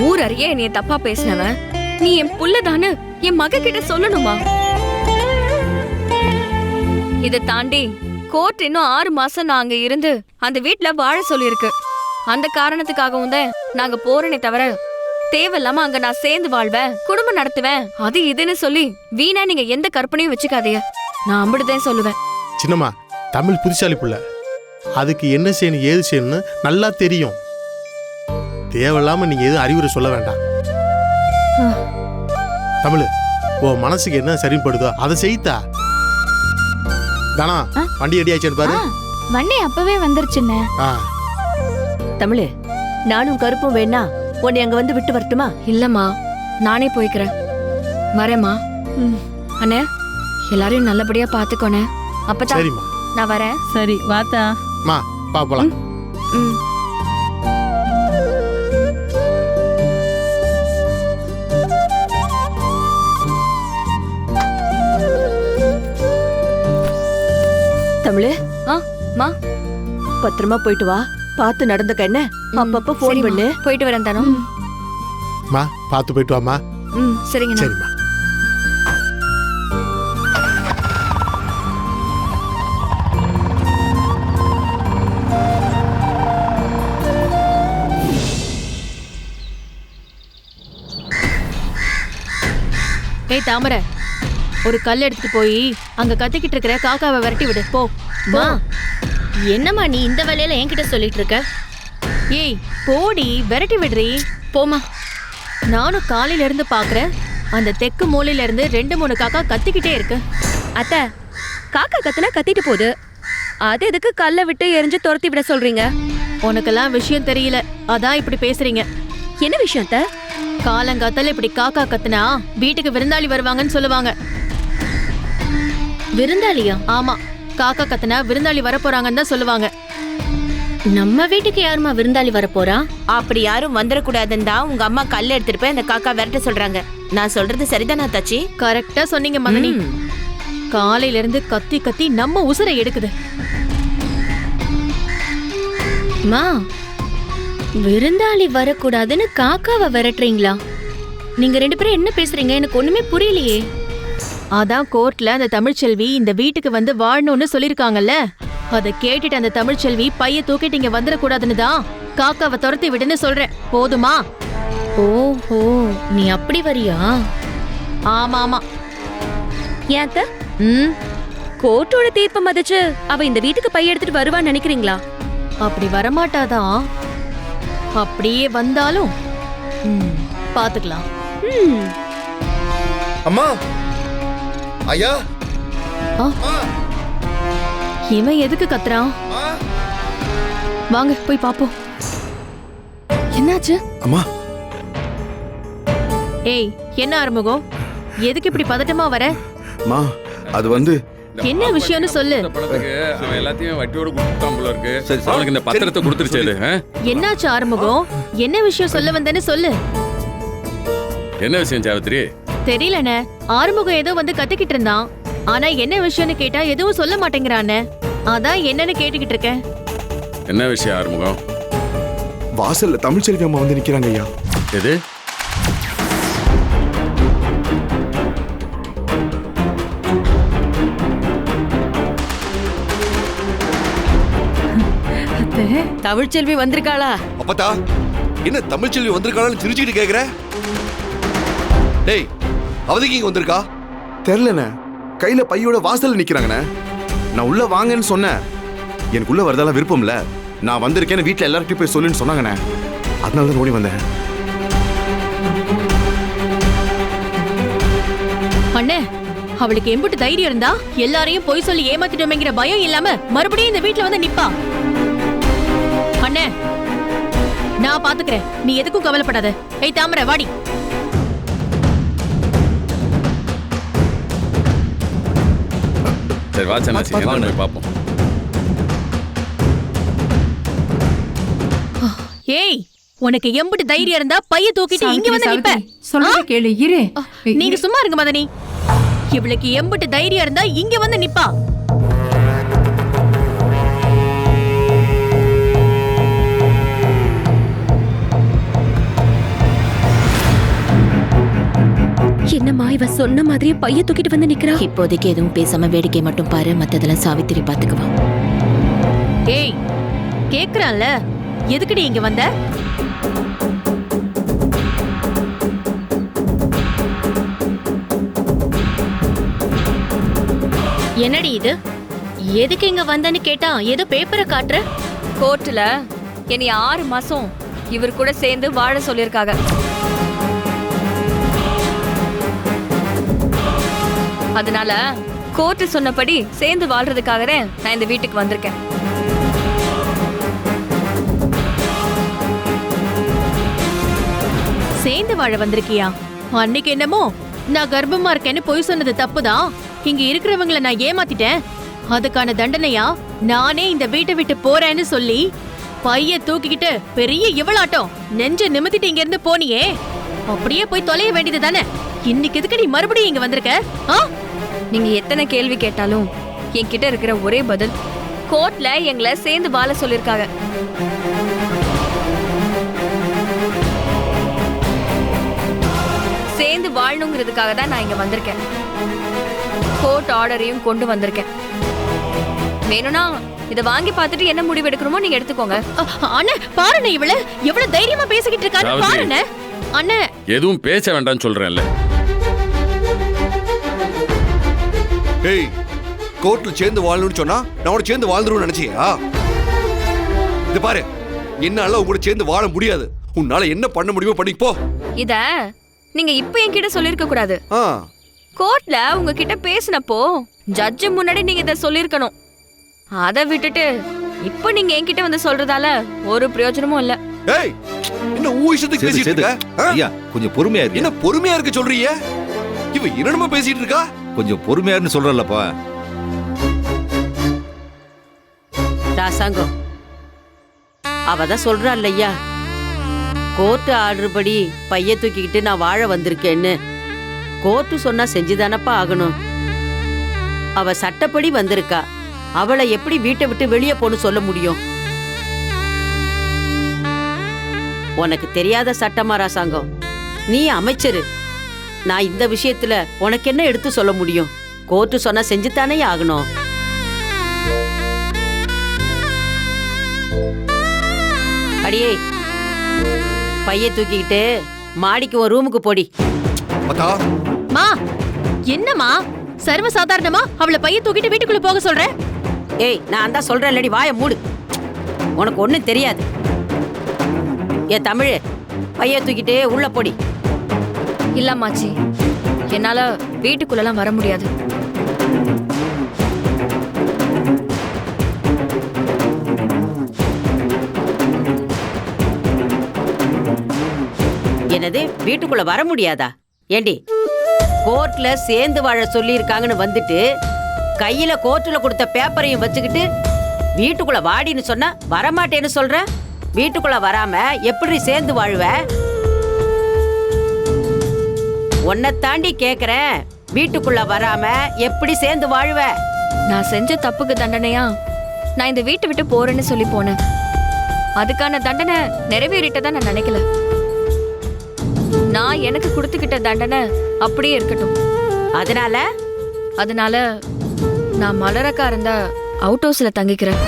ஊர் அறிய என்னைய தப்பா பேசினவன் நீ என் புள்ளதானு என் மக கிட்ட சொல்லணுமா? இதை தாண்டி கோர்ட் இன்னும் 6 மாசம் நான் அங்க இருந்து அந்த வீட்டுல வாழ சொல்லிருக்கு. அந்த காரணத்துக்காகவும் தான் நாங்க போறனே தவிர தேவையில்லாம அங்க நான் சேர்ந்து வாழ்வேன், குடும்பம் நடத்துவேன், அது இதுன்னு சொல்லி வீணா நீங்க எந்த கற்பனையும் வச்சுக்காதீங்க. நான் அப்படிதான் சொல்லுவேன். சின்னம்மா, தமிழ் புத்திசாலி புள்ள, அதுக்கு என்ன செய்யணும் ஏது செய்யணும்னு நல்லா தெரியும். தேவையில்லாம நீங்க எதுவும் அறிவுரை சொல்ல வேண்டாம். தமிழ், உன் மனசுக்கு என்ன சரிப்படுதோ அதை செய்தா. தானா வண்டி ரெடி ஆயிடுச்சு பாரு. வண்டி அப்பவே வந்துருச்சுன்னு. தமிழ், நானும் கருப்பும் வேணா உன்னை அங்க வந்து விட்டு வரட்டுமா? இல்லம்மா, நானே போய்க்கிறேன். வரேம்மா. அண்ணே, எல்லாரையும் நல்லபடியா பாத்துக்கோனே. அப்பதான் சரிம்மா, நான் வரேன். சரி வாத்தா. மா பாப்பலாம். தமிழ், மா பத்திரமா போயிட்டு வா. பார்த்து நடந்துக்க என்ன. அப்பப்ப போன் பண்ணு. போயிட்டு வரேன் தானோ. மா பார்த்து போயிட்டு வாமா. சரிங்க. சரிம்மா. ஏய் தாமரை, ஒரு கல் எடுத்துட்டு போய் அங்க கத்திக்கிட்டு இருக்கிற காக்காவை விரட்டி விடு போ. மா, என்னம்மா நீ இந்த வேலையில என்கிட்ட சொல்லிட்டு இருக்க? ஏய் போடி, விரட்டி விடுறி. போமா. நானும் காலையில இருந்து பாக்குறேன், அந்த தெற்கு மூலையில இருந்து 2-3 காக்கா கத்திக்கிட்டே இருக்கு. அத்த, காக்கா கத்துனா கத்திட்டு போகுது, அது எதுக்கு கல்லை விட்டு எரிஞ்சு துரத்தி விட சொல்றீங்க? உனக்கெல்லாம் விஷயம் தெரியல, அதான் இப்படி பேசுறீங்க. என்ன விஷயம் அத்த? காலங்காத்தால இப்படி காக்கா கத்துனா வீட்டுக்கு விருந்தாளி வருவாங்கன்னு சொல்லுவாங்க. விருந்தாளியா? ஆமா, காக்கா கத்துனா விருந்தாளி வரப்போறாங்கன்னு தான் சொல்லுவாங்க. நம்ம வீட்டுக்கு யாருமா விருந்தாளி வரப்போறா? அப்படி யாரும் வந்துடக்கூடாதுன்னு தான் உங்க அம்மா கல்ல எடுத்துட்டு போய் அந்த காக்கா விரட்ட சொல்றாங்க. நான் சொல்றது சரிதானா தச்சி? கரெக்டா சொன்னீங்க மகனி. காலையில இருந்து கத்தி கத்தி நம்ம உசுரை எடுக்குது. மா, விருந்தாளி வரக்கூடாதுன்னு காக்காவை விரட்டுறீங்களா? நீங்க 2 பேரும் என்ன பேசுறீங்க? எனக்கு ஒண்ணுமே புரியலையே. அதான் கோர்ட்ல அந்த தமிழ்ச்செல்வி இந்த வீட்டுக்கு வந்து வாழணும்னு சொல்லிருக்காங்கல்ல, அதை கேட்டுட்டு அந்த தமிழ்ச்செல்வி பைய தூக்கிட்டு இங்க வந்துடக்கூடாதுன்னு தான் காக்காவை துரத்தி விடுன்னு சொல்றேன். போதுமா? ஓஹோ, நீ அப்படி வரியா? ஆமா ஆமா. ஏன் அத்த? கோர்ட்டோட தீர்ப்பை மதிச்சு அவ இந்த வீட்டுக்கு பைய எடுத்துட்டு வருவான்னு நினைக்கிறீங்களா? அப்படி வரமாட்டாதான். அப்படியே வந்தாலும் பாத்துக்கலாம். அம்மா, ஐயா, இவன் எதுக்கு கத்துறான்? வாங்க போய் பாப்போம். என்னாச்சு? அம்மா. ஏய், என்ன ஆறுமுகம், எதுக்கு இப்படி பதட்டமா வர? அம்மா, அது வந்து என்ன விஷயம்னு சொல்லு. அவன் எல்லாத்தையும் வட்டியோட கொடுத்தான் போல இருக்கு. அவனுக்கு இந்த பத்திரத்தை கொடுத்துருச்சு. என்னாச்சு ஆறுமுகம், என்ன விஷயம் சொல்ல வந்தேன்னு சொல்லு. என்ன விஷயம் சாவித்திரி? தெரியலண்ணே, ஆறுமுகம் ஏதோ வந்து கத்திக்கிட்டு இருந்தான். ஆனா என்ன விஷயம்னு கேட்டா எதுவும் சொல்ல மாட்டேங்கிறானே, அதான் என்னன்னு கேட்டுக்கிட்டு இருக்கேன். என்ன விஷயம் ஆறுமுகம்? வாசல்ல தமிழ்ச்செல்வி அம்மா வந்து நிக்கிறாங்க ஐயா. எது? தமிழ்ச்செல்வி வந்திருக்காளா? அப்பதா, என்ன தமிழ்ச்செல்வி வந்திருக்காளான்னு சிரிச்சுக்கிட்டு கேக்குற? டேய், அவதிக்கு இங்க வந்திருக்கா? தெரியலண்ணே, கையில பையோட வாசல்ல நிக்கிறாங்கண்ணே. நான் உள்ள வாங்கன்னு சொன்னேன். எனக்கு உள்ள வரதால விருப்பம் இல்ல, நான் வந்திருக்கேன்னு வீட்டுல எல்லார்கிட்டையும் போய் சொல்லுன்னு சொன்னாங்கண்ணே. அதனால தான் ஓடி வந்தேன். அண்ணே, அவளுக்கு எம்புட்டு தைரியம் இருந்தா எல்லாரையும் பொய் சொல்லி ஏமாத்திட்டோமேங்கிற பயம் இல்லாம மறுபடியும் இந்த வீட்டுல வந்து நிப்பா. அண்ணே, நான் பாத்துக்கிறேன், நீ எதுக்கும் கவலைப்படாத. ஏய் தாமரை, வாடி. சரி வா சன்னாச்சி, என்ன போய் பாப்போம். ஏய், உனக்கு எம்புட்டு தைரியம் இருந்தா பைய தூக்கிட்டு இங்க வந்து நிப்ப. சொல்றத கேளு. இரு, நீங்க சும்மா இருங்க மதனி. இவளுக்கு எம்புட்டு தைரியம் இருந்தா இங்க வந்து நிப்பா. இவ சொன்ன மாதிரியே பைய தூக்கிட்டு வந்து நிக்கிறா. இப்போதைக்கு எதுவும் பேசாம வேடிக்கை மட்டும் பாரு, மத்ததெல்லாம் சாவித்திரி பாத்துக்குவா. ஏய் கேக்குறான்ல, எதுக்குடி இங்க வந்த? என்னடி இது? எதுக்கு இங்க வந்தன்னு கேட்டா ஏதோ பேப்பரை காட்டுற. கோர்ட்டுல என்னை 6 மாசம் இவர் கூட சேர்ந்து வாழ சொல்லியிருக்காங்க. அதனால கோர்ட்டு சொன்னபடி சேர்ந்து வாழ்றதுக்காக நான் இந்த வீட்டுக்கு வந்திருக்கேன். சேர்ந்து வாழ வந்திருக்கியா? அன்னைக்கு என்னமோ நான் கர்ப்பமா இருக்கேன்னு பொய் சொன்னது தப்புதான், இங்க இருக்கிறவங்கள நான் ஏமாத்திட்டேன், அதுக்கான தண்டனையா நானே இந்த வீட்டை விட்டு போறேன்னு சொல்லி பைய தூக்கிக்கிட்டு பெரிய இவளாட்டம் நெஞ்ச நிமித்திட்டு இங்க இருந்து போனியே, அப்படியே போய் தொலைய வேண்டியது தானே. இன்னைக்கு எதுக்கு நீ மறுபடியும் இங்க வந்திருக்க? நீங்க எத்தனை கேள்வி கேட்டாலும் என்கிட்ட இருக்கிற ஒரே பதில், கோர்ட்ல எங்களை சேர்ந்து வாழ சொல்லியிருக்காங்க. சேர்ந்து வாழணுங்கிறதுக்காக தான் நான் இங்க வந்திருக்கேன். கோர்ட் ஆர்டரையும் கொண்டு வந்திருக்கேன். வேணும்னா இத வாங்கி பார்த்துட்டு என்ன முடிவு எடுக்கணுமோ நீங்க எடுத்துக்கோங்க. அண்ணே பாருண்ணே, இவள எவ்வளவு தைரியமா பேசிக்கிட்டு இருக்கான்னு பாருண்ணே. அண்ணே எதுவும் பேச வேண்டாம்னு சொல்றேன்ல. ஏய், கோர்ட்ல சேர்ந்து வாழணும்னு சொன்னா நான் உன சேர்ந்து வாழ்ந்துருவேன்னு நினைச்சியா? இது பாரு, என்னால உங்க கூட சேர்ந்து வாழ முடியாது. உன்னால என்ன பண்ண முடியுமோ பண்ணி போ. இத நீங்க இப்ப என்கிட்ட சொல்லிருக்க கூடாது. கோர்ட்ல உங்ககிட்ட பேசினப்போ ஜட்ஜ் முன்னாடி நீங்க இத சொல்லிருக்கணும். அதை விட்டுட்டு இப்ப நீங்க என்கிட்ட வந்து சொல்றதால ஒரு பிரயோஜனமும் இல்ல. ஏய், என்ன ஊ இஷ்டத்துக்கு பேசிட்டு இருக்க? ஐயா கொஞ்சம் பொறுமையா இரு. என்ன பொறுமையா இருக்க சொல்றீங்க? இவ என்னமா பேசிட்டு இருக்கா? கொஞ்சம் பொறுமையா இருந்து சொல்றலப்பா. ராசாங்கம் அவதான் சொல்றாள் ஐயா, கோர்ட்டு ஆர்டர் படி பைய தூக்கிக்கிட்டு நான் வாழ வந்திருக்கேன்னு. கோர்ட்டு சொன்னா செஞ்சுதானப்பா ஆகணும். அவ சட்டப்படி வந்திருக்கா, அவளை எப்படி வீட்டை விட்டு வெளியே போன்னு சொல்ல முடியும்? உனக்கு தெரியாத சட்டமா ராசாங்கம்? நீ அமைச்சரு, நான் இந்த விஷயத்துல உனக்கு என்ன எடுத்து சொல்ல முடியும்? கோர்ட்டு சொன்னா செஞ்சுதானே ஆகணும். அடியே, பைய தூக்கிக்கிட்டு மாடிக்கு ஒரு ரூமுக்கு போடி. மா என்னம்மா சர்வசாதாரணமா அவளை பைய தூக்கிட்டு வீட்டுக்குள்ள போக சொல்ற? ஏய், நான் தான் சொல்றேன் இல்லடி, வாயை மூடு. உனக்கு ஒண்ணும் தெரியாது. ஏ தமிழ், பைய தூக்கிட்டு உள்ள போடி. இல்லம்மாச்சி, என்னால வீட்டுக்குள்ளலாம் வர முடியாது. என்னது, வீட்டுக்குள்ள வர முடியாதா? ஏண்டி, கோர்ட்ல சேர்ந்து வாழ சொல்லி இருக்காங்கன்னு வந்துட்டு கையில கோர்ட்ல கொடுத்த பேப்பரையும் வச்சுக்கிட்டு வீட்டுக்குள்ள வாடின்னு சொன்னா வரமாட்டேன்னு சொல்ற? வீட்டுக்குள்ள வராம எப்படி சேர்ந்து வாழ்வ? உன்னை தாண்டி கேக்குறேன், வீட்டுக்குள்ள வராம எப்படி சேர்ந்து வாழ்வ? நான் செஞ்ச தப்புக்கு தண்டனையா நான் இந்த வீட்டை விட்டு போறேன்னு சொல்லி போனேன். அதுக்கான தண்டனை நிறைவேறிட்டதா நான் நினைக்கல. நான் எனக்கு கொடுத்துக்கிட்ட தண்டனை அப்படியே இருக்கட்டும். அதனால நான் மலரக்கா இருந்த அவுட் ஹவுஸ்ல தங்கிக்கிறேன்.